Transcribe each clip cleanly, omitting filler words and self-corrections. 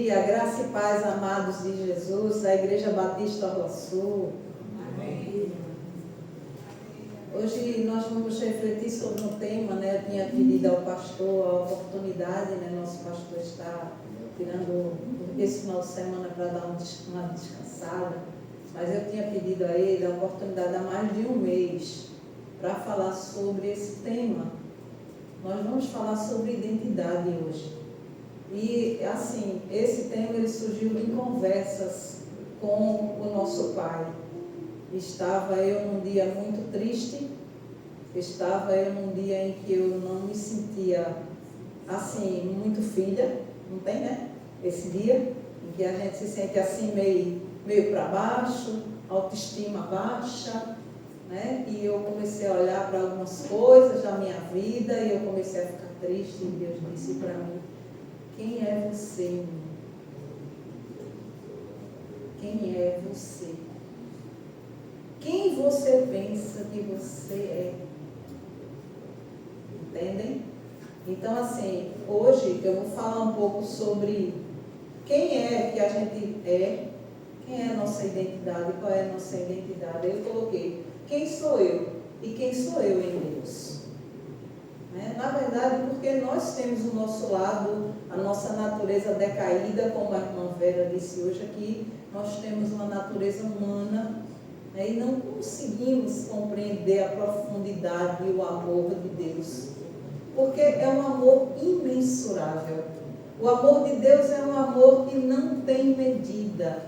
dia, graça e paz, amados de Jesus, da Igreja Batista Rua Sul. Amém. Hoje nós vamos refletir sobre um tema, né? Eu tinha pedido ao pastor a oportunidade, né? Nosso pastor está tirando esse final de semana para dar uma descansada, mas eu tinha pedido a ele a oportunidade há mais de um mês para falar sobre esse tema. Nós vamos falar sobre identidade hoje. E, assim, esse tema ele surgiu em conversas com o nosso pai. Estava eu num dia muito triste, estava eu num dia em que eu não me sentia, assim, muito filha, não tem, né? Esse dia em que a gente se sente assim meio para baixo, autoestima baixa, né? E eu comecei a olhar para algumas coisas da minha vida e eu comecei a ficar triste e Deus disse para mim: quem é você, menino? Quem é você? Quem você pensa que você é? Entendem? Então, assim, hoje eu vou falar um pouco sobre quem é que a gente é, quem é a nossa identidade, qual é a nossa identidade. Eu coloquei quem sou eu e quem sou eu em Deus. Na verdade, porque nós temos o nosso lado, a nossa natureza decaída, como a irmã Vera disse hoje aqui, nós temos uma natureza humana, né, e não conseguimos compreender a profundidade e o amor de Deus, porque é um amor imensurável. O amor de Deus é um amor que não tem medida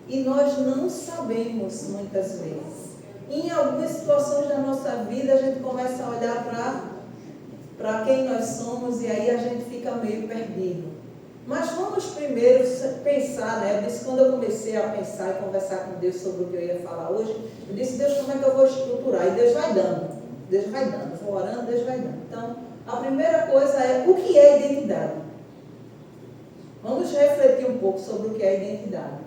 e nós não sabemos muitas vezes. Em algumas situações da nossa vida a gente começa a olhar para quem nós somos, e aí a gente fica meio perdido. Mas vamos primeiro pensar, né? Eu disse, quando eu comecei a pensar e conversar com Deus sobre o que eu ia falar hoje, eu disse: Deus, como é que eu vou estruturar? E Deus vai dando, vou orando, Deus vai dando. Então, a primeira coisa é, o que é identidade? Vamos refletir um pouco sobre o que é identidade.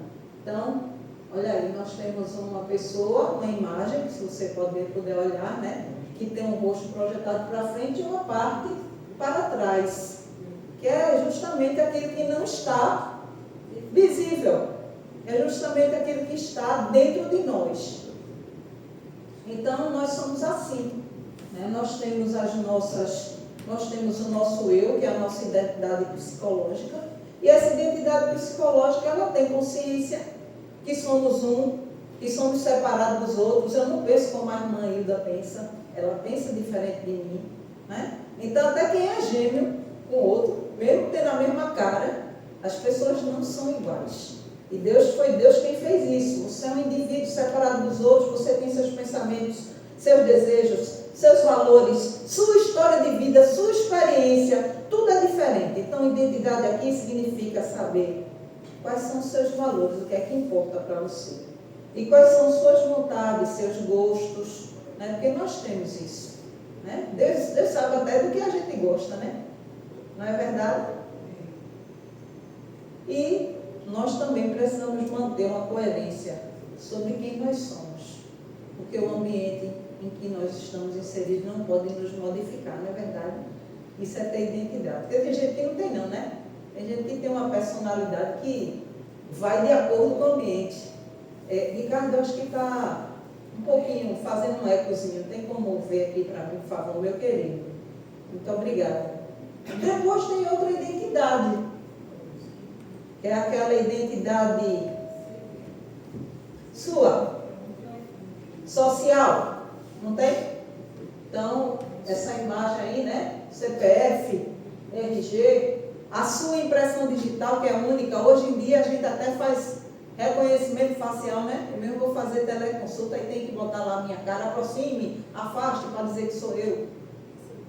Então, olha aí, nós temos uma pessoa, uma imagem, que se você puder olhar, né? Que tem um rosto projetado para frente e uma parte para trás, que é justamente aquilo que não está visível, é justamente aquilo que está dentro de nós. Então, nós somos assim, né? Nós temos o nosso eu, que é a nossa identidade psicológica, e essa identidade psicológica, ela tem consciência que somos um, que somos separados dos outros. Eu não penso como a irmã Hilda pensa, ela pensa diferente de mim, né? Então, até quem é gêmeo com o outro, mesmo tendo a mesma cara, as pessoas não são iguais. E foi Deus quem fez isso. Você é um indivíduo separado dos outros, você tem seus pensamentos, seus desejos, seus valores, sua história de vida, sua experiência, tudo é diferente. Então, identidade aqui significa saber quais são os seus valores, o que é que importa para você. E quais são suas vontades, seus gostos, né? Porque nós temos isso, né? Deus sabe até do que a gente gosta, né? Não é verdade? E nós também precisamos manter uma coerência sobre quem nós somos, porque o ambiente em que nós estamos inseridos não pode nos modificar, não é verdade? Isso é ter identidade. Porque tem gente que não tem não, né? Tem gente que tem uma personalidade que vai de acordo com o ambiente. Ricardo, eu acho que está um pouquinho fazendo um ecozinho. Tem como ver aqui para mim, por favor, meu querido? Muito obrigada. Depois tem outra identidade, que é aquela identidade sua, social, não tem? Então, essa imagem aí, né? CPF, RG, a sua impressão digital, que é única. Hoje em dia a gente até faz reconhecimento facial, né? Eu mesmo vou fazer teleconsulta e tem que botar lá a minha cara, aproxime, afaste para dizer que sou eu.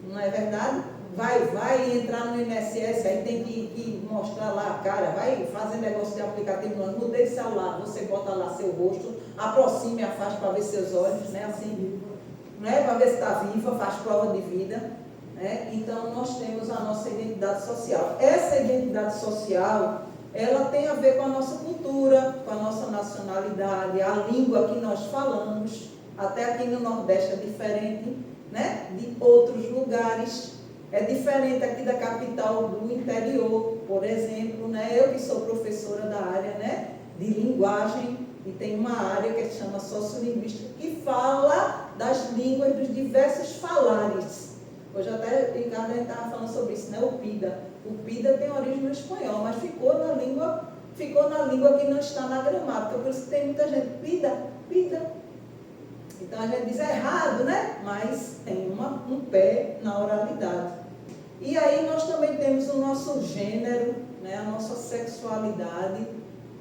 Não é verdade? Vai entrar no INSS, aí tem que mostrar lá a cara, vai fazer negócio de aplicativo, não mudei de celular, você bota lá seu rosto, aproxime, afaste para ver seus olhos, né? Assim, né? Para ver se está viva, faz prova de vida, né? Então, nós temos a nossa identidade social. Essa identidade social, ela tem a ver com a nossa cultura, com a nossa nacionalidade, a língua que nós falamos. Até aqui no Nordeste é diferente, né? De outros lugares. É diferente aqui da capital do interior, por exemplo, né? Eu que sou professora de linguagem e tem uma área que se chama sociolinguística, que fala das línguas dos diversos falares. Hoje até Ricardo estava falando sobre isso, né? O PIDA. O PIDA tem origem no espanhol, mas ficou na língua que não está na gramática. Por isso que tem muita gente, PIDA. Então a gente diz errado, né? Mas tem um pé na oralidade. E aí nós também temos o nosso gênero, né? A nossa sexualidade.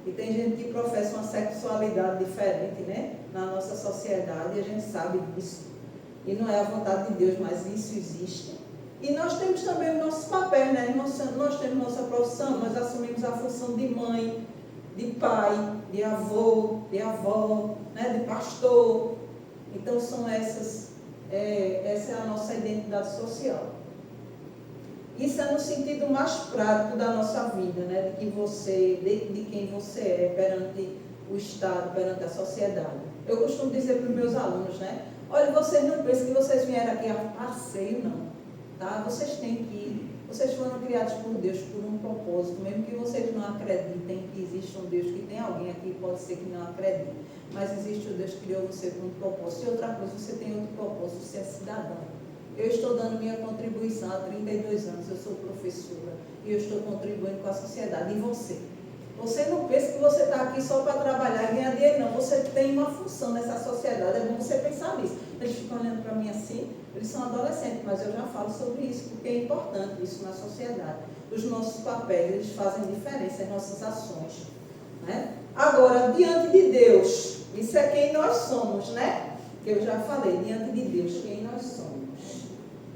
E tem gente que professa uma sexualidade diferente, né? Na nossa sociedade, e a gente sabe disso. E não é a vontade de Deus, mas isso existe. E nós temos também o nosso papel, né? Nós temos nossa profissão, nós assumimos a função de mãe, de pai, de avô, de avó, né? De pastor. Então essa é a nossa identidade social. Isso é no sentido mais prático da nossa vida, né? De quem você é perante o Estado, perante a sociedade. Eu costumo dizer para os meus alunos, né? Olha, vocês não pensam que vocês vieram aqui a passeio, não. Tá? Vocês foram criados por Deus por um propósito, mesmo que vocês não acreditem que existe um Deus, que tem alguém aqui, pode ser que não acredite, mas existe o Deus que criou você por um propósito. E outra coisa, você tem outro propósito, você é cidadão. Eu estou dando minha contribuição há 32 anos, eu sou professora, e eu estou contribuindo com a sociedade. E você? Você não pensa que você está aqui só para trabalhar e ganhar dinheiro, não. Você tem uma função nessa sociedade, é bom você pensar nisso. Eles ficam olhando para mim assim, eles são adolescentes, mas eu já falo sobre isso, porque é importante isso na sociedade. Os nossos papéis, eles fazem diferença, as nossas ações. Né? Agora, diante de Deus, isso é quem nós somos, né? Que eu já falei, diante de Deus, quem nós somos.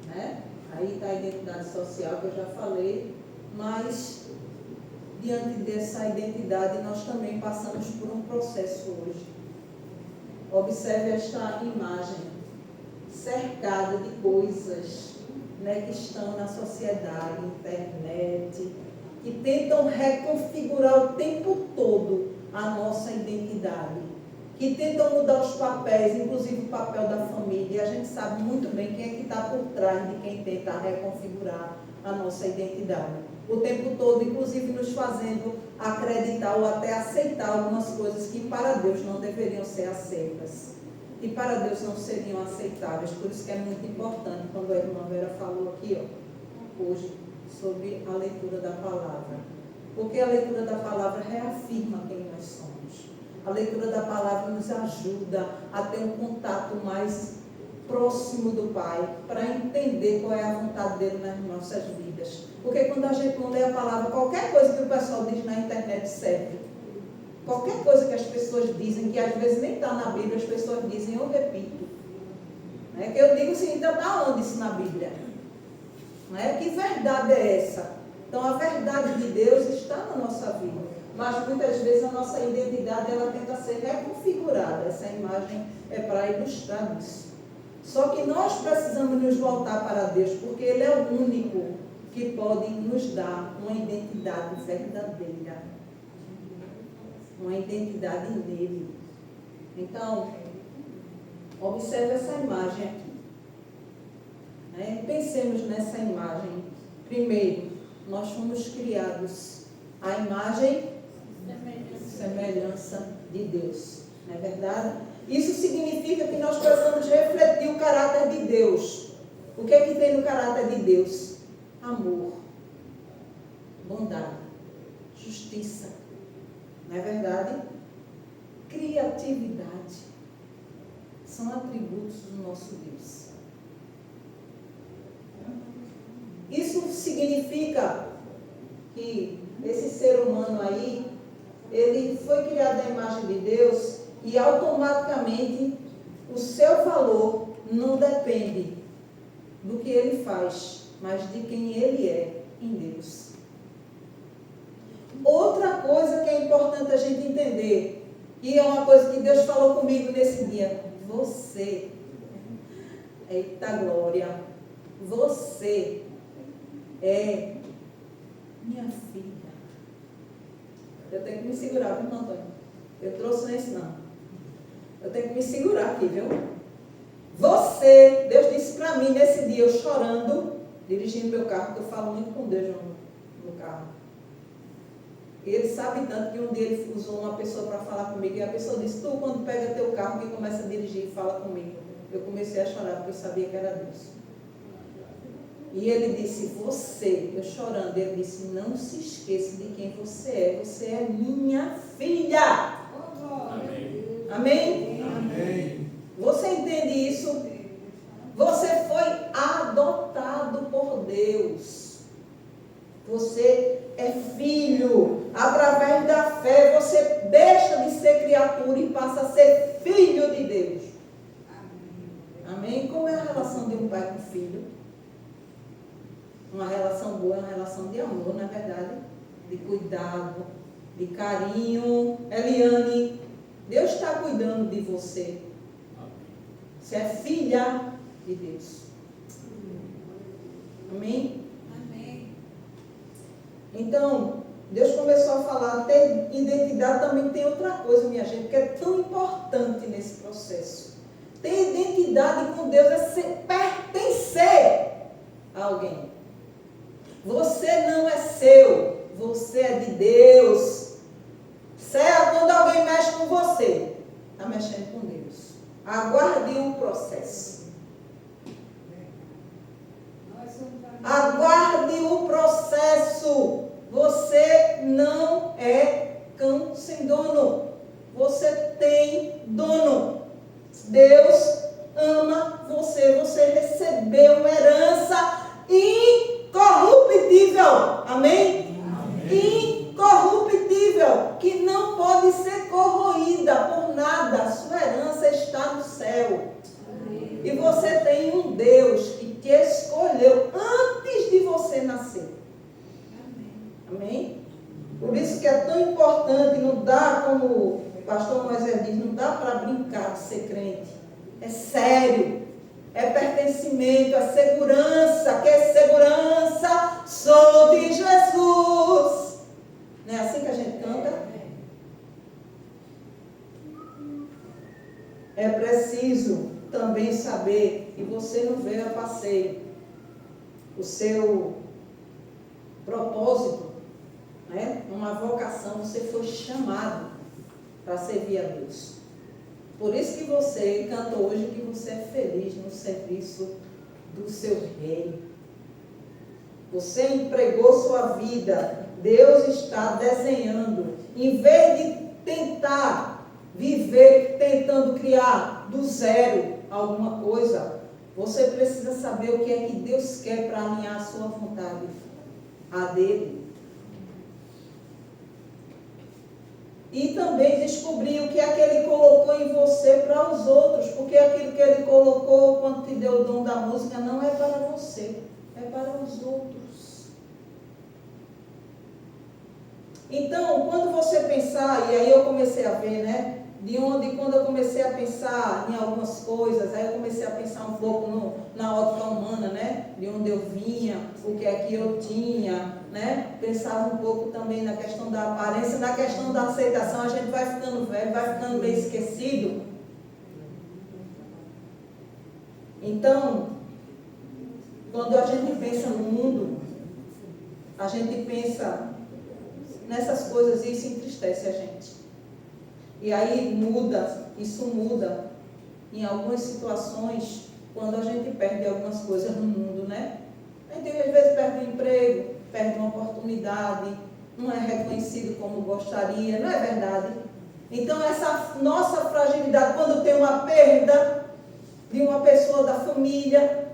Né? Aí está a identidade social, que eu já falei, mas diante dessa identidade, nós também passamos por um processo hoje. Observe esta imagem, cercada de coisas, né, que estão na sociedade, internet, que tentam reconfigurar o tempo todo a nossa identidade, que tentam mudar os papéis, inclusive o papel da família. E a gente sabe muito bem quem é que está por trás de quem tenta reconfigurar a nossa identidade. O tempo todo, inclusive nos fazendo acreditar ou até aceitar algumas coisas que para Deus não deveriam ser aceitas, que para Deus não seriam aceitáveis. Por isso que é muito importante, quando a irmã Vera falou aqui, hoje, sobre a leitura da palavra. Porque a leitura da palavra reafirma quem nós somos. A leitura da palavra nos ajuda a ter um contato mais próximo do Pai, para entender qual é a vontade dele nas nossas vidas. Porque quando a gente não lê a palavra, qualquer coisa que o pessoal diz na internet serve. Qualquer coisa que as pessoas dizem, que às vezes nem está na Bíblia, as pessoas dizem, eu repito. Né? Que eu digo o seguinte, está onde isso na Bíblia? Né? Que verdade é essa? Então a verdade de Deus está na nossa vida. Mas muitas vezes a nossa identidade ela tenta ser reconfigurada. Essa imagem é para ilustrar isso. Só que nós precisamos nos voltar para Deus, porque Ele é o único que pode nos dar uma identidade verdadeira. Uma identidade nele. Então, observe essa imagem aqui. Né? Pensemos nessa imagem. Primeiro, nós fomos criados à imagem e semelhança de Deus. Não é verdade? Isso significa que nós precisamos refletir o caráter de Deus. O que é que tem no caráter de Deus? Amor, bondade, justiça. Não é verdade? Criatividade. São atributos do nosso Deus. Isso significa que esse ser humano aí, ele foi criado à imagem de Deus e automaticamente o seu valor não depende do que ele faz, mas de quem ele é em Deus. Outra coisa que é importante a gente entender, e é uma coisa que Deus falou comigo nesse dia, você, eita glória, você é minha filha. Eu tenho que me segurar, viu, Antônio? Eu trouxe nesse não. Eu tenho que me segurar aqui, viu? Você, Deus disse para mim nesse dia, eu chorando, dirigindo meu carro, porque eu falo muito com Deus no carro. Ele sabe tanto que um dia ele usou uma pessoa para falar comigo, e a pessoa disse, tu quando pega teu carro que começa a dirigir e fala comigo. Eu comecei a chorar porque eu sabia que era Deus. E ele disse, eu chorando, ele disse, não se esqueça de quem você é minha filha. Amém? Amém? Amém. Você entende isso? Você foi adotado por Deus. Você é filho. Através da fé, você deixa de ser criatura e passa a ser filho de Deus. Amém? Como é a relação de um pai com filho? Uma relação boa, uma relação de amor, não é verdade? De cuidado, de carinho. Eliane, Deus está cuidando de você. Você é filha de Deus. Amém? Amém. Então, Deus começou a falar, ter identidade também tem outra coisa, minha gente, que é tão importante nesse processo. Ter identidade com Deus é pertencer a alguém. Você não é seu, você é de Deus. Certo? Quando alguém mexe com você, está mexendo com Deus. Aguarde o processo. Aguarde o processo. Você não é cão sem dono. Você tem dono. Deus ama você. Você recebeu uma herança incorruptível. Amém? Amém? Incorruptível. Que não pode ser corroída por nada. A sua herança está no céu. Amém. E você tem um Deus que te escolheu antes de você nascer. Amém? Por isso que é tão importante, não dá, como o pastor Moisés diz, não dá para brincar de ser crente. É sério. É pertencimento, é segurança. Que é segurança? Sou de Jesus. Não é assim que a gente canta? É preciso também saber que você não veio a passeio. O seu propósito, né? Uma vocação, você foi chamado para servir a Deus. Por isso que você canta hoje que você é feliz no serviço do seu rei. Você empregou sua vida. Deus está desenhando. Em vez de tentar viver, tentando criar do zero alguma coisa, você precisa saber o que é que Deus quer para alinhar a sua vontade, a dele. E também descobrir o que é que Ele colocou em você para os outros, porque aquilo que Ele colocou quando te deu o dom da música não é para você, é para os outros. Então, quando você pensar, e aí eu comecei a ver, né, quando eu comecei a pensar em algumas coisas, aí eu comecei a pensar um pouco na ótica humana, né, de onde eu vinha, o que é que eu tinha, né, pensava um pouco também na questão da aparência, na questão da aceitação. A gente vai ficando velho, vai ficando meio esquecido. Então, quando a gente pensa no mundo, a gente pensa nessas coisas e isso entristece a gente. E aí isso muda em algumas situações, quando a gente perde algumas coisas no mundo, né? A gente às vezes perde um emprego, perde uma oportunidade, não é reconhecido como gostaria, não é verdade? Então essa nossa fragilidade, quando tem uma perda de uma pessoa da família,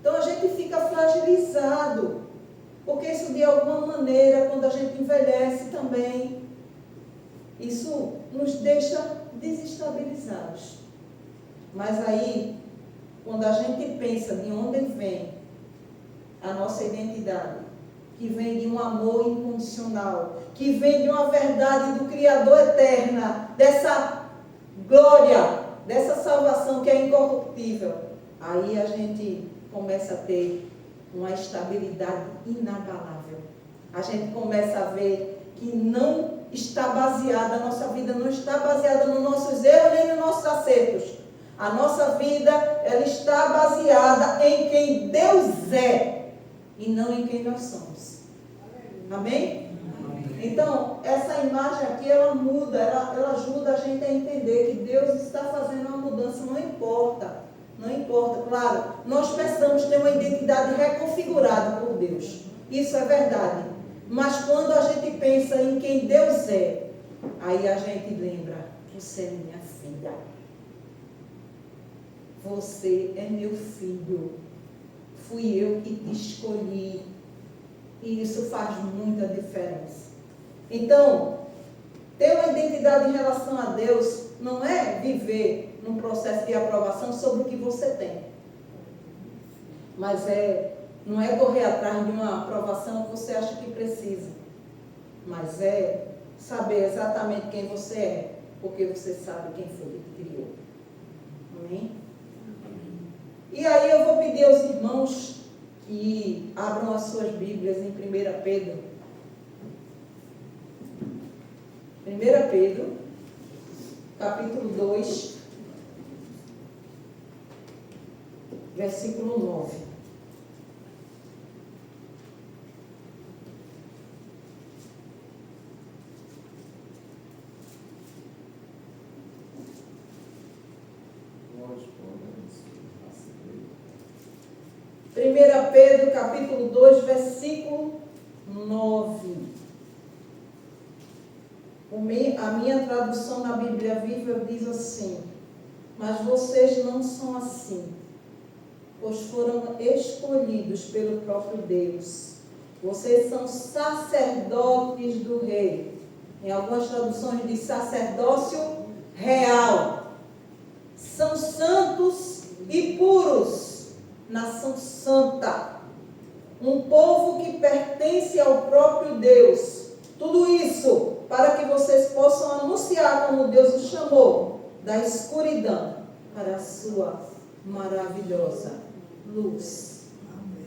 então a gente fica fragilizado, porque isso de alguma maneira, quando a gente envelhece também, isso nos deixa desestabilizados. Mas aí, quando a gente pensa de onde vem a nossa identidade, que vem de um amor incondicional, que vem de uma verdade do Criador eterna, dessa glória, dessa salvação que é incorruptível, aí a gente começa a ter uma estabilidade inabalável. A gente começa a ver que não está baseada, a nossa vida não está baseada nos nossos erros nem nos nossos acertos. A nossa vida, ela está baseada em quem Deus é e não em quem nós somos. Amém? Então, essa imagem aqui, ela muda, ela ajuda a gente a entender que Deus está fazendo uma mudança, não importa. Não importa, claro, nós precisamos ter uma identidade reconfigurada por Deus. Isso é verdade. Mas quando a gente pensa em quem Deus é, aí a gente lembra, você é minha filha. Você é meu filho. Fui eu que te escolhi. E isso faz muita diferença. Então, ter uma identidade em relação a Deus não é viver num processo de aprovação sobre o que você tem. Mas não é correr atrás de uma aprovação que você acha que precisa. Mas é saber exatamente quem você é, porque você sabe quem foi que te criou. Amém? E aí eu vou pedir aos irmãos que abram as suas Bíblias em 1 Pedro. 1 Pedro, capítulo 2, versículo 9. Primeira Pedro, capítulo 2, versículo 9. A minha tradução na Bíblia Viva diz assim: mas vocês não são assim, pois foram escolhidos pelo próprio Deus. Vocês são sacerdotes do Rei. Em algumas traduções diz sacerdócio real. São santos e puros, nação santa, um povo que pertence ao próprio Deus. Tudo isso para que vocês possam anunciar como Deus os chamou, da escuridão para a sua maravilhosa luz.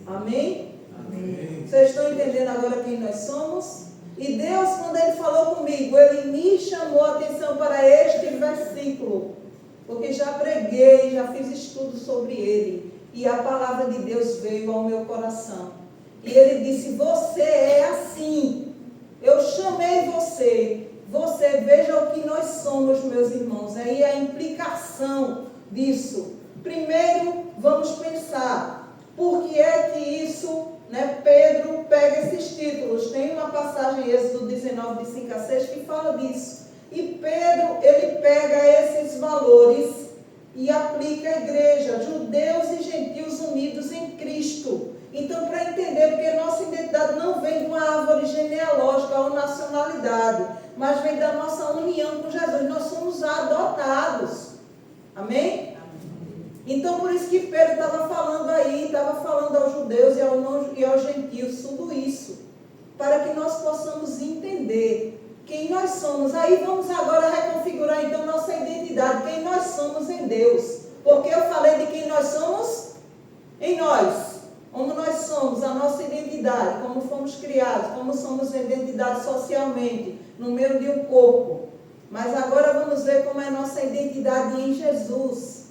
Amém? Amém? Vocês estão entendendo agora quem nós somos? E Deus, quando Ele falou comigo, Ele me chamou a atenção para este versículo, porque já preguei, já fiz estudo sobre ele, e a palavra de Deus veio ao meu coração. E Ele disse: você é assim. Eu chamei você. Você, veja o que nós somos, meus irmãos. Aí a implicação disso. Primeiro, vamos pensar, por que é que isso, Pedro pega esses títulos? Tem uma passagem em Êxodo 19, de 5 a 6, que fala disso. E Pedro, ele pega esses valores e aplica à igreja, judeus e gentios unidos em Cristo. Então, para entender, porque nossa identidade não vem de uma árvore genealógica ou nacionalidade, mas vem da nossa união com Jesus. Nós somos adotados. Amém? Então, por isso que Pedro estava falando aí, estava falando aos judeus e aos gentios, tudo isso, para que nós possamos entender quem nós somos. Aí vamos agora reconfigurar então nossa identidade, quem nós somos em Deus. Porque eu falei de quem nós somos em nós. Como nós somos, a nossa identidade, como fomos criados, como somos a identidade socialmente, no meio de um corpo. Mas agora vamos ver como é a nossa identidade em Jesus.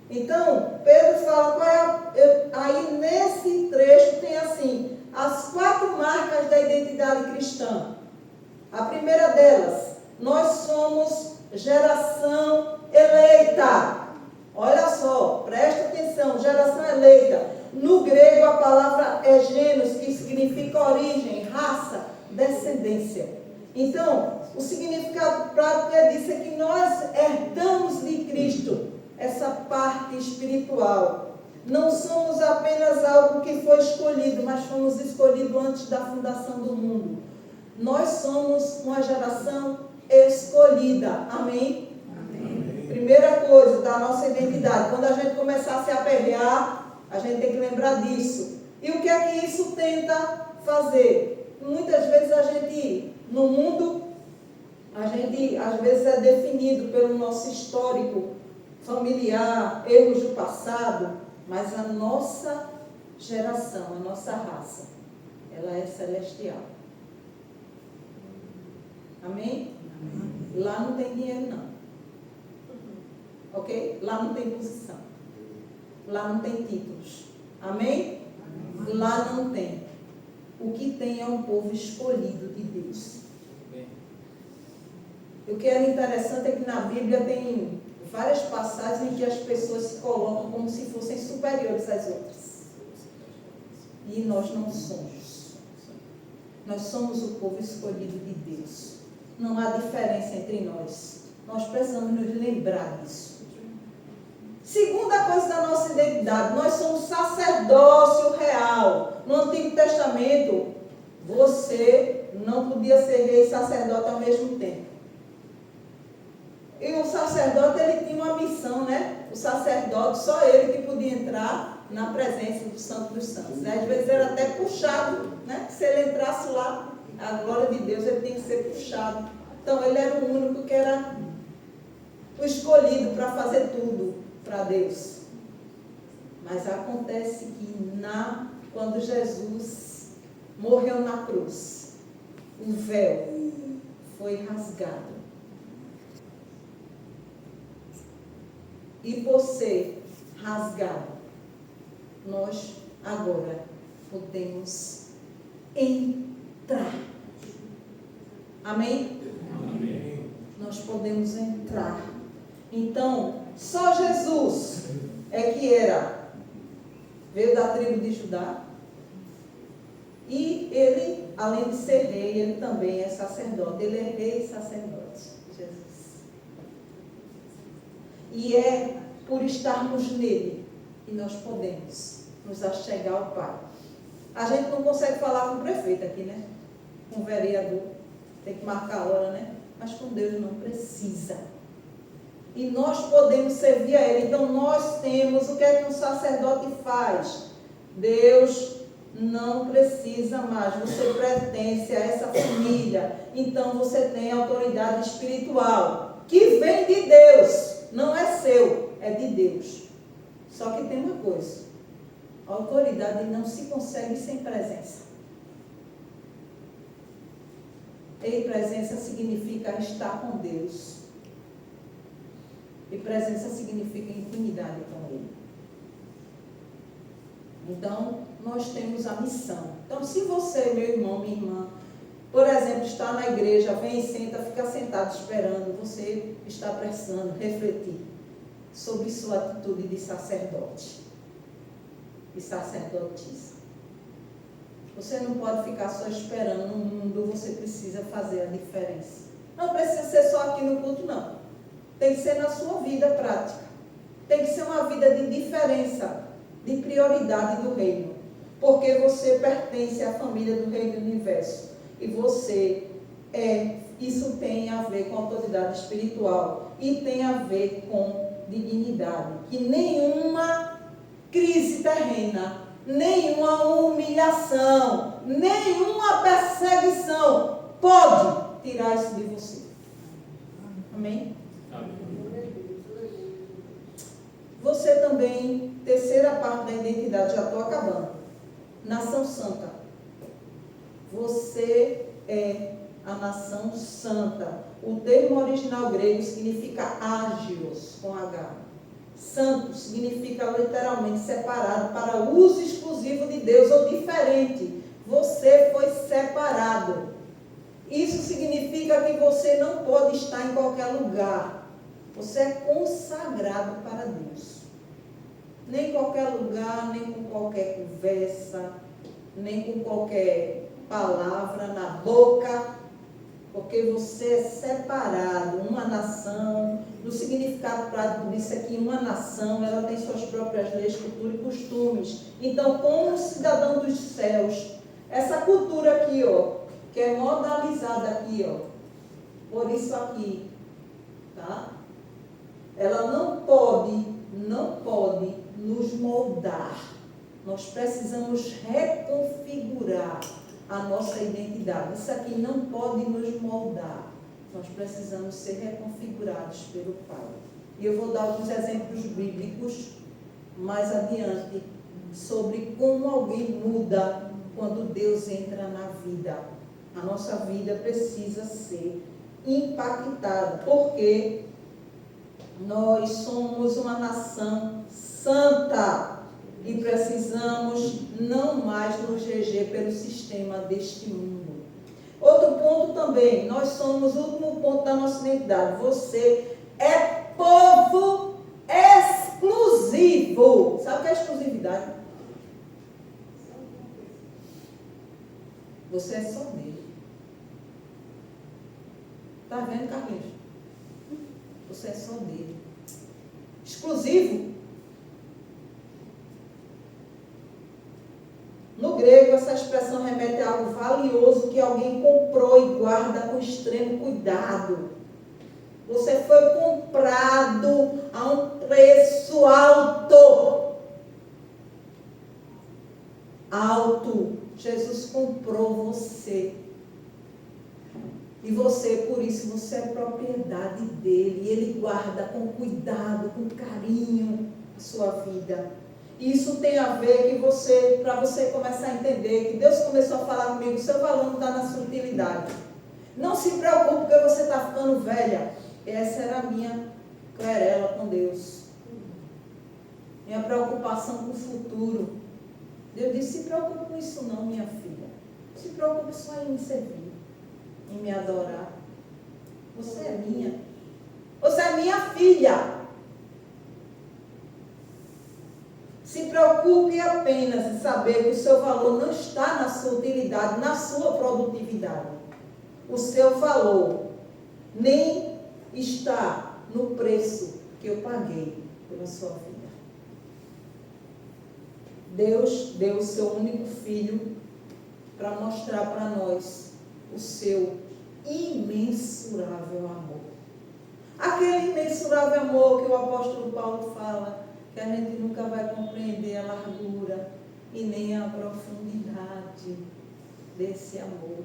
Então, Pedro fala, aí nesse trecho tem assim, as 4 marcas da identidade cristã. A primeira delas, nós somos geração eleita. Olha só, presta atenção, geração eleita. No grego, a palavra é gêneros, que significa origem, raça, descendência. Então, o significado prático disso é que nós herdamos de Cristo essa parte espiritual. Não somos apenas algo que foi escolhido, mas fomos escolhidos antes da fundação do mundo. Nós somos uma geração escolhida. Amém? Amém? Primeira coisa da nossa identidade. Quando a gente começar a se aperrear, a gente tem que lembrar disso. E o que é que isso tenta fazer? Muitas vezes a gente, no mundo, a gente às vezes é definido pelo nosso histórico familiar, erros do passado, mas a nossa geração, a nossa raça, ela é celestial. Amém? Amém? Lá não tem dinheiro não. Ok? Lá não tem posição. Lá não tem títulos. Amém? Amém? Lá não tem. O que tem é um povo escolhido de Deus. E o que é interessante é que na Bíblia tem várias passagens em que as pessoas se colocam como se fossem superiores às outras. E nós não somos. Nós somos o povo escolhido de Deus. Não há diferença entre nós. Nós precisamos nos lembrar disso. Segunda coisa da nossa identidade, nós somos sacerdócio real. No Antigo Testamento, você não podia ser rei e sacerdote ao mesmo tempo. E o sacerdote, ele tinha uma missão, né? O sacerdote, só ele que podia entrar na presença do Santo dos Santos. Às vezes era até puxado, né? Se ele entrasse lá, a glória de Deus, ele tinha que ser puxado. Então, ele era o único que era o escolhido para fazer tudo para Deus. Mas acontece que quando Jesus morreu na cruz, o véu foi rasgado. E por ser rasgado, nós agora podemos entrar. Amém? Amém. Nós podemos entrar. Então, só Jesus é que veio da tribo de Judá. E ele, além de ser rei, ele também é sacerdote. Ele é rei e sacerdote, Jesus. E é por estarmos nele que nós podemos nos achegar ao Pai. A gente não consegue falar com o prefeito aqui, né? Com o vereador. Tem que marcar a hora, né? Mas com Deus não precisa. E nós podemos servir a Ele. Então nós temos, o que é que um sacerdote faz? Deus não precisa mais. Você pertence a essa família. Então você tem autoridade espiritual, que vem de Deus. Não é seu, é de Deus. Só que tem uma coisa. A autoridade não se consegue sem presença. E presença significa estar com Deus. E presença significa intimidade com Ele. Então, nós temos a missão. Então, se você, meu irmão, minha irmã, por exemplo, está na igreja, vem e senta, fica sentado esperando, você está precisando refletir sobre sua atitude de sacerdote e sacerdotisa. Você não pode ficar só esperando no mundo, você precisa fazer a diferença. Não precisa ser só aqui no culto, não. Tem que ser na sua vida prática. Tem que ser uma vida de diferença, de prioridade do reino. Porque você pertence à família do reino do universo. E você isso tem a ver com autoridade espiritual. E tem a ver com dignidade. Que nenhuma crise terrena, nenhuma humilhação, nenhuma perseguição pode tirar isso de você. Amém? Você também, terceira parte da identidade, já estou acabando. Nação santa. Você é a nação santa. O termo original grego significa ágios, com H. Santo significa literalmente separado para uso exclusivo de Deus ou diferente. Você foi separado. Isso significa que você não pode estar em qualquer lugar. Você é consagrado para Deus. Nem em qualquer lugar, nem com qualquer conversa, nem com qualquer palavra na boca, porque você é separado, uma nação. No significado prático disso aqui, uma nação, ela tem suas próprias leis, cultura e costumes. Então, como cidadão dos céus, essa cultura aqui, ó, que é modalizada aqui, ó, por isso aqui, tá? Ela não pode nos moldar. Nós precisamos reconfigurar a nossa identidade. Isso aqui não pode nos moldar. Nós precisamos ser reconfigurados pelo Pai. E eu vou dar alguns exemplos bíblicos mais adiante sobre como alguém muda quando Deus entra na vida. A nossa vida precisa ser impactada, porque nós somos uma nação santa e precisamos não mais nos reger pelo sistema deste mundo. Outro ponto também, nós somos o último ponto da nossa identidade. Você é povo exclusivo. Sabe o que é exclusividade? Você é só dele. Está vendo, Carlinhos? Você é só dele. Exclusivo. No grego, essa expressão remete a algo valioso que alguém comprou e guarda com extremo cuidado. Você foi comprado a um preço alto. Alto. Jesus comprou você. E você, por isso, você é propriedade dele. Ele guarda com cuidado, com carinho a sua vida. E isso tem a ver que você, para você começar a entender que Deus começou a falar comigo, o seu valor não está na sutilidade. Não se preocupe porque você está ficando velha. Essa era a minha querela com Deus. Minha preocupação com o futuro. Deus disse, se preocupe com isso não, minha filha. Se preocupe só em me servir, em me adorar. Você é minha. Você é minha filha. Se preocupe apenas em saber que o seu valor não está na sua utilidade, na sua produtividade. O seu valor nem está no preço que eu paguei pela sua vida. Deus deu o seu único filho para mostrar para nós o seu imensurável amor. Aquele imensurável amor que o apóstolo Paulo fala, que a gente nunca vai compreender a largura e nem a profundidade desse amor.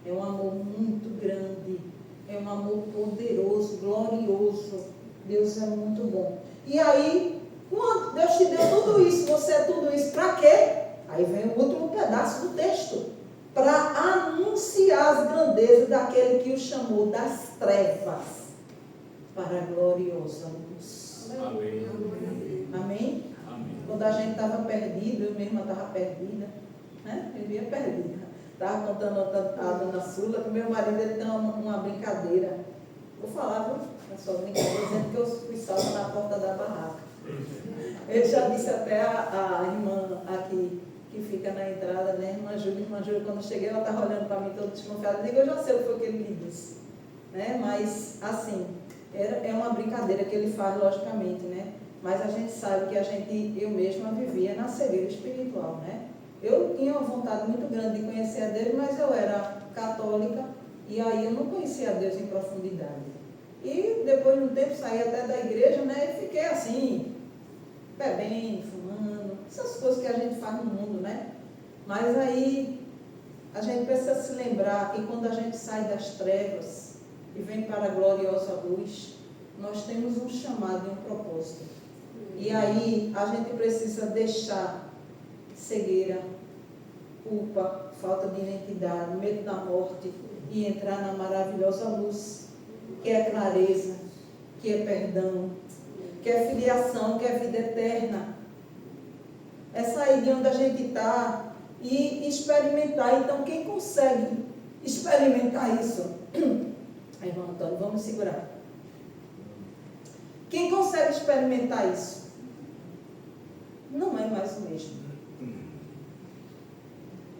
É um amor muito grande, é um amor poderoso, glorioso. Deus é muito bom. E aí, quando Deus te deu tudo isso, você é tudo isso, para quê? Aí vem o último pedaço do texto. Para anunciar as grandezas daquele que o chamou das trevas para a gloriosa luz. Amém. Amém? Amém. Quando a gente estava perdido, eu mesma estava perdida, né? Eu vivia perdida. Estava contando a dona Sula que meu marido ele tem uma brincadeira. Vou falar, viu? É só brincadeira, dizendo que eu fui salva na porta da barraca. Ele já disse até a irmã aqui, que fica na entrada, né? Irmã Júlia, quando eu cheguei, ela estava olhando para mim toda desconfiada. Eu já sei o que foi que ele me disse, né? Mas, assim, é uma brincadeira que ele faz, logicamente, né? Mas a gente sabe que eu mesma vivia na cegueira espiritual, né? Eu tinha uma vontade muito grande de conhecer a Deus, mas eu era católica e aí eu não conhecia a Deus em profundidade. E depois de um tempo saí até da igreja, né? E fiquei assim, bebendo, fumando, essas coisas que a gente faz no mundo, né? Mas aí a gente precisa se lembrar que quando a gente sai das trevas e vem para a gloriosa luz, nós temos um chamado e um propósito. E aí a gente precisa deixar cegueira, culpa, falta de identidade, medo da morte e entrar na maravilhosa luz, que é clareza, que é perdão, que é filiação, que é vida eterna. É sair de onde a gente está e experimentar. Então, quem consegue experimentar isso? Aí, irmão Antônio, vamos segurar. Quem consegue experimentar isso? Não é mais o mesmo.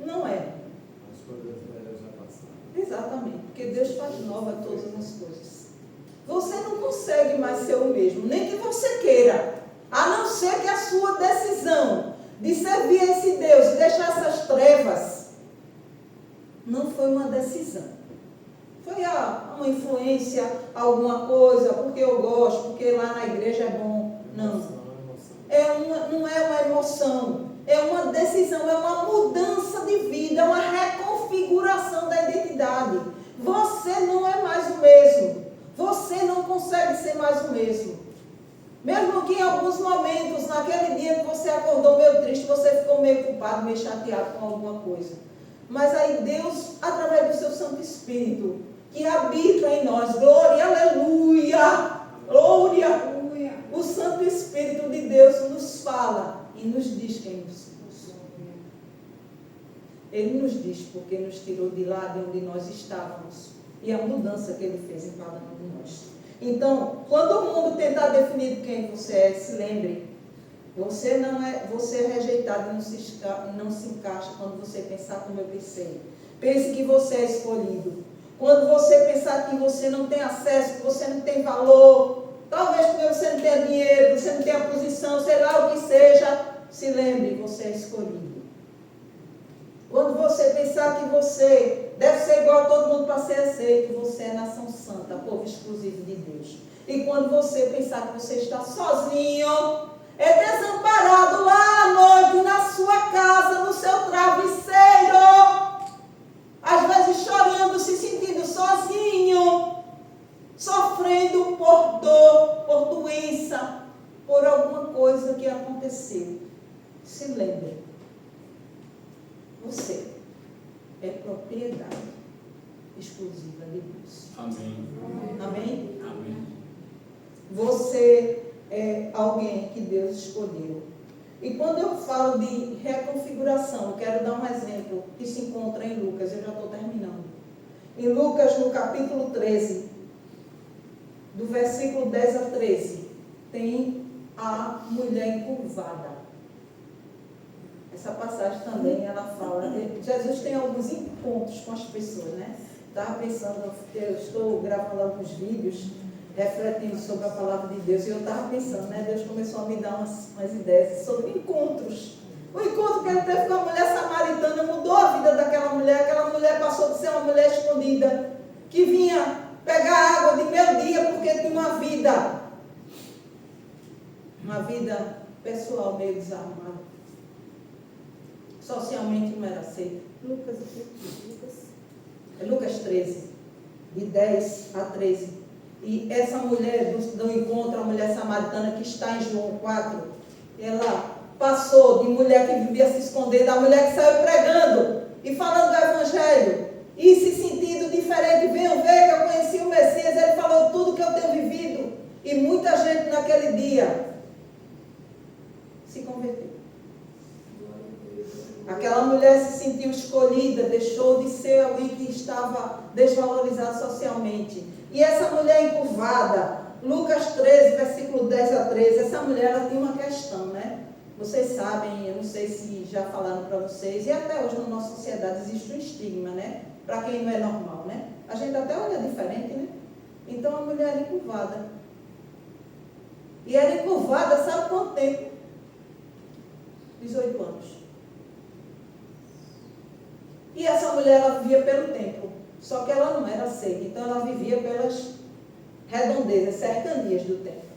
Não é. As coisas velhas já passaram. Exatamente, porque Deus faz nova todas as coisas. Você não consegue mais ser o mesmo, nem que você queira, a não ser que a sua decisão de servir a esse Deus e deixar essas trevas não foi uma decisão. Foi uma influência, alguma coisa, porque eu gosto, porque lá na igreja é bom. Não. Não é uma emoção. É uma decisão, é uma mudança de vida, é uma reconfiguração da identidade. Você não é mais o mesmo. Você não consegue ser mais o mesmo. Mesmo que em alguns momentos, naquele dia que você acordou meio triste, você ficou meio culpado, meio chateado com alguma coisa. Mas aí Deus, através do seu Santo Espírito, que habita em nós, glória, aleluia, glória, o Santo Espírito de Deus nos fala e nos diz quem nós somos. Ele nos diz porque nos tirou de lá de onde nós estávamos e a mudança que Ele fez em cada um de nós. Então, quando o mundo tentar definir quem você é, se lembre, você é rejeitado e não se encaixa quando você pensar como eu pensei. Pense que você é escolhido. Quando você pensar que você não tem acesso, que você não tem valor, talvez porque você não tenha dinheiro, você não tenha posição, sei lá o que seja, se lembre, você é escolhido. Quando você pensar que você deve ser igual a todo mundo para ser aceito, você é nação santa, povo exclusivo de Deus. E quando você pensar que você está sozinho, é desamparado lá à noite, na sua casa, no seu travesseiro, às vezes chorando, se sentindo sozinho, sofrendo por dor, por doença, por alguma coisa que aconteceu. Se lembre, você é propriedade exclusiva de Deus. Amém. Amém? Amém. Você é alguém que Deus escolheu. E quando eu falo de reconfiguração, eu quero dar um exemplo que se encontra em Lucas, eu já estou terminando. Em Lucas, no capítulo 13, do versículo 10 a 13, tem a mulher encurvada. Essa passagem também, ela fala, Jesus tem alguns encontros com as pessoas, né? Estava pensando, eu estou gravando alguns vídeos, refletindo sobre a palavra de Deus, e eu estava pensando, né? Deus começou a me dar umas ideias sobre encontros. O encontro que ele teve com a mulher samaritana mudou a vida daquela mulher. Aquela mulher passou de ser uma mulher escondida, que vinha pegar água de meio-dia porque tinha uma vida pessoal meio desarrumada. Socialmente não era aceita. Lucas 13, de 10 a 13. E essa mulher do encontro, a mulher samaritana que está em João 4, ela passou de mulher que vivia se escondendo a mulher que saiu pregando e falando do Evangelho e se sentindo diferente. Venham ver que eu conheci o Messias, ele falou tudo que eu tenho vivido. E muita gente naquele dia se converteu. Aquela mulher se sentiu escolhida, deixou de ser alguém que estava desvalorizado socialmente. E essa mulher encurvada, Lucas 13, versículo 10 a 13, essa mulher ela tinha uma questão, né? Vocês sabem, eu não sei se já falaram para vocês, e até hoje na nossa sociedade existe um estigma, né? Para quem não é normal, né? A gente até olha diferente, né? Então a mulher era encurvada. E era encurvada, sabe quanto tempo? 18 anos. E essa mulher, ela vivia pelo templo, só que ela não era aceita, então ela vivia pelas redondezas, cercanias do templo.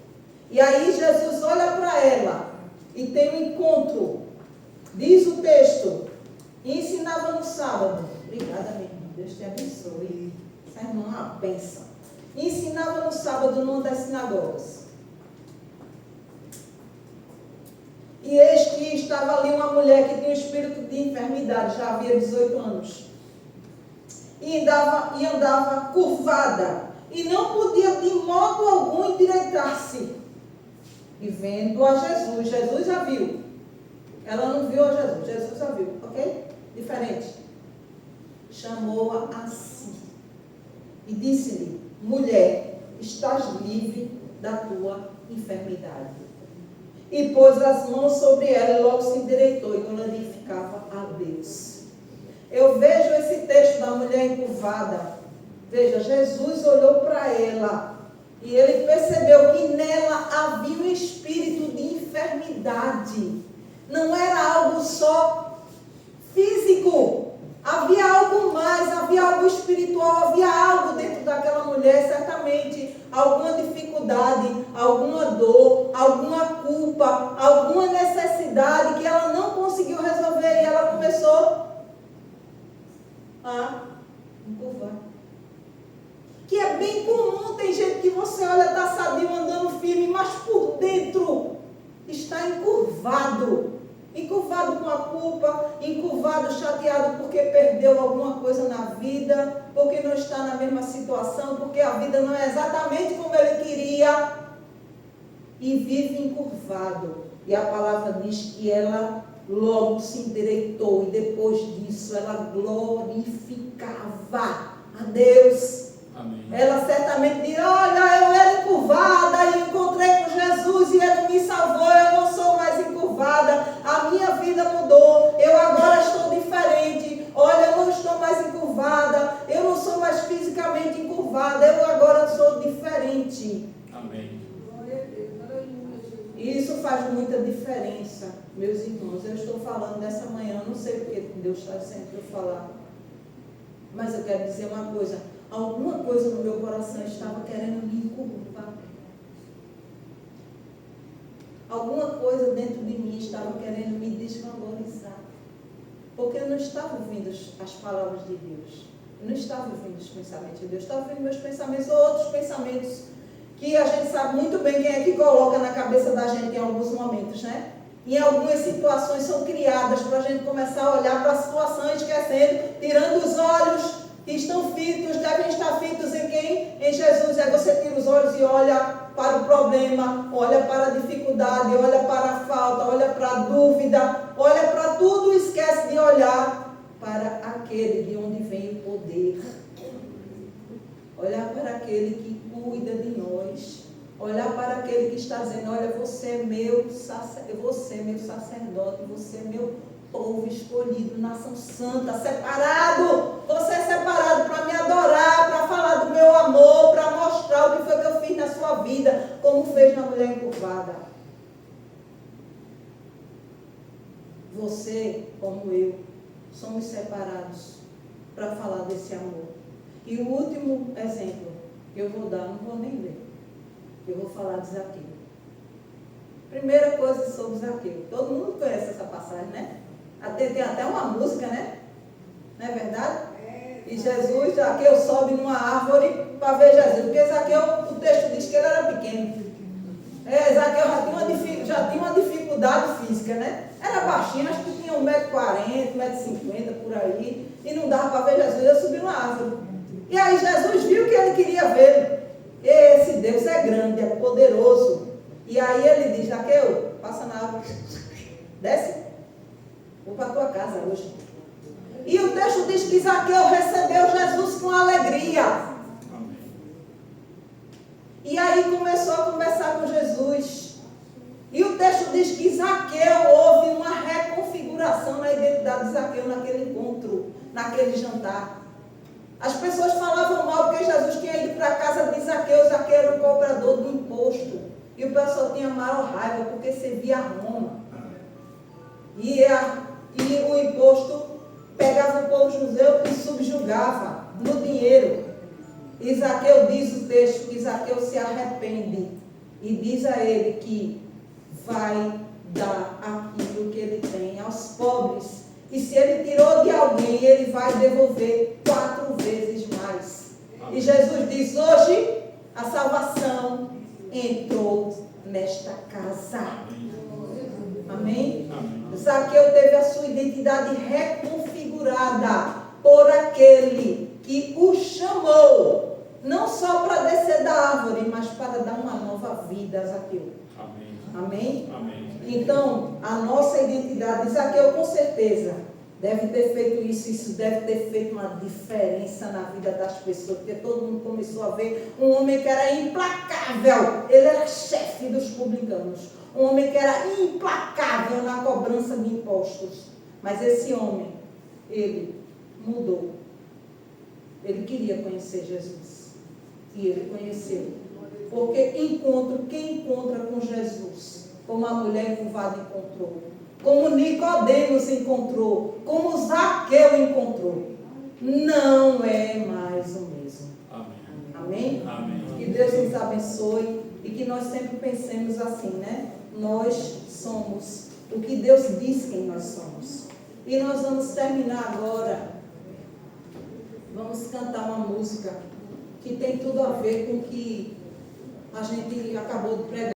E aí Jesus olha para ela e tem um encontro, diz o texto, e ensinava no sábado. Obrigada, minha irmã, Deus te abençoe. Essa irmã é uma bênção. E ensinava no sábado numa das sinagogas. E eis que estava ali uma mulher que tinha um espírito de enfermidade, já havia 18 anos. E andava curvada. E não podia de modo algum endireitar-se. E vendo a Jesus, Jesus a viu. Ela não viu a Jesus, Jesus a viu, ok? Diferente. Chamou-a a si. E disse-lhe, mulher, estás livre da tua enfermidade. E pôs as mãos sobre ela e logo se endireitou e glorificava a Deus. Eu vejo esse texto da mulher encurvada. Veja, Jesus olhou para ela e ele percebeu que nela havia um espírito de enfermidade. Não era algo só físico. Havia algo mais, havia algo espiritual, havia algo dentro daquela mulher, certamente alguma dificuldade, alguma dor, alguma culpa, alguma necessidade que ela não conseguiu resolver e ela começou a encurvar. Que é bem comum, tem gente que você olha, está sadio, andando firme, mas por dentro está encurvado. Encurvado com a culpa, encurvado, chateado porque perdeu alguma coisa na vida, porque não está na mesma situação, porque a vida não é exatamente como ele queria, e vive encurvado. E a palavra diz que ela logo se endireitou e depois disso ela glorificava a Deus. Amém. Ela certamente diz: olha, eu era encurvada e encontrei com Jesus e Ele me salvou, eu não sou mais encurvada, a minha vida mudou, eu agora estou diferente, olha, eu não estou mais encurvada, eu não sou mais fisicamente encurvada, eu agora sou diferente. Amém. E isso faz muita diferença, meus irmãos. Eu estou falando dessa manhã, não sei porque Deus está dizendo para eu falar, mas eu quero dizer uma coisa. Alguma coisa no meu coração estava querendo me encurvar. Alguma coisa dentro de mim estava querendo me desvalorizar. Porque eu não estava ouvindo as palavras de Deus. Eu não estava ouvindo os pensamentos de Deus. Eu estava ouvindo meus pensamentos ou outros pensamentos que a gente sabe muito bem quem é que coloca na cabeça da gente em alguns momentos, né? Em algumas situações são criadas para a gente começar a olhar para a situação esquecendo, tirando os olhos que estão fitos, devem estar fitos em quem? Em Jesus. Aí você tira os olhos e olha para o problema, olha para a dificuldade, olha para a falta, olha para a dúvida, olha para tudo e esquece de olhar para aquele de onde vem o poder. Olhar para aquele que cuida de nós. Olhar para aquele que está dizendo: olha, você é meu sacerdote, você é meu povo escolhido, nação santa, separado. Você é separado para me adorar, para falar do meu amor, para mostrar o que foi que eu fiz na sua vida, como fez na mulher encurvada. Você, como eu, somos separados para falar desse amor. E o último exemplo que eu vou dar, não vou nem ler, eu vou falar de Zaqueu. Primeira coisa sobre Zaqueu. Todo mundo conhece essa passagem, né? Tem até uma música, né? Não é verdade? E Jesus, Zaqueu sobe numa árvore para ver Jesus. Porque Zaqueu, o texto diz que ele era pequeno. Zaqueu já tinha uma dificuldade física, né? Era baixinho, acho que tinha 1,40 m, 1,50 m por aí. E não dava para ver Jesus, ele subiu numa árvore. E aí Jesus viu que ele queria vê-lo. Esse Deus é grande, é poderoso. E aí ele diz: Zaqueu, passa na árvore. Desce. Vou para a tua casa hoje. E o texto diz que Zaqueu recebeu Jesus com alegria. E aí começou a conversar com Jesus. E o texto diz que Zaqueu houve uma reconfiguração na identidade de Zaqueu naquele encontro, naquele jantar. As pessoas falavam mal porque Jesus tinha ido para a casa de Zaqueu. Zaqueu era um cobrador do imposto. E o pessoal tinha maior raiva porque servia a Roma. E o imposto pegava o povo judeu e subjugava no dinheiro. E Zaqueu diz o texto que Zaqueu se arrepende e diz a ele que vai dar aquilo que ele tem aos pobres. E se ele tirou de alguém, ele vai devolver 4 vezes mais. Amém. E Jesus diz: hoje a salvação entrou nesta casa. Amém? Amém? Zaqueu teve a sua identidade reconfigurada por aquele que o chamou, não só para descer da árvore, mas para dar uma nova vida a Zaqueu. Amém? Amém? Amém. Então, a nossa identidade, Zaqueu com certeza deve ter feito isso deve ter feito uma diferença na vida das pessoas, porque todo mundo começou a ver um homem que era implacável. Ele era chefe dos publicanos, um homem que era implacável na cobrança de impostos. Mas esse homem, ele mudou. Ele queria conhecer Jesus. E ele conheceu. Porque quem encontra com Jesus, como a mulher encurvada encontrou, como Nicodemos encontrou, como Zaqueu encontrou, não é mais o mesmo. Amém? Amém? Que Deus nos abençoe e que nós sempre pensemos assim, né? Nós somos o que Deus diz quem nós somos. E nós vamos terminar agora. Vamos cantar uma música que tem tudo a ver com o que a gente acabou de pregar.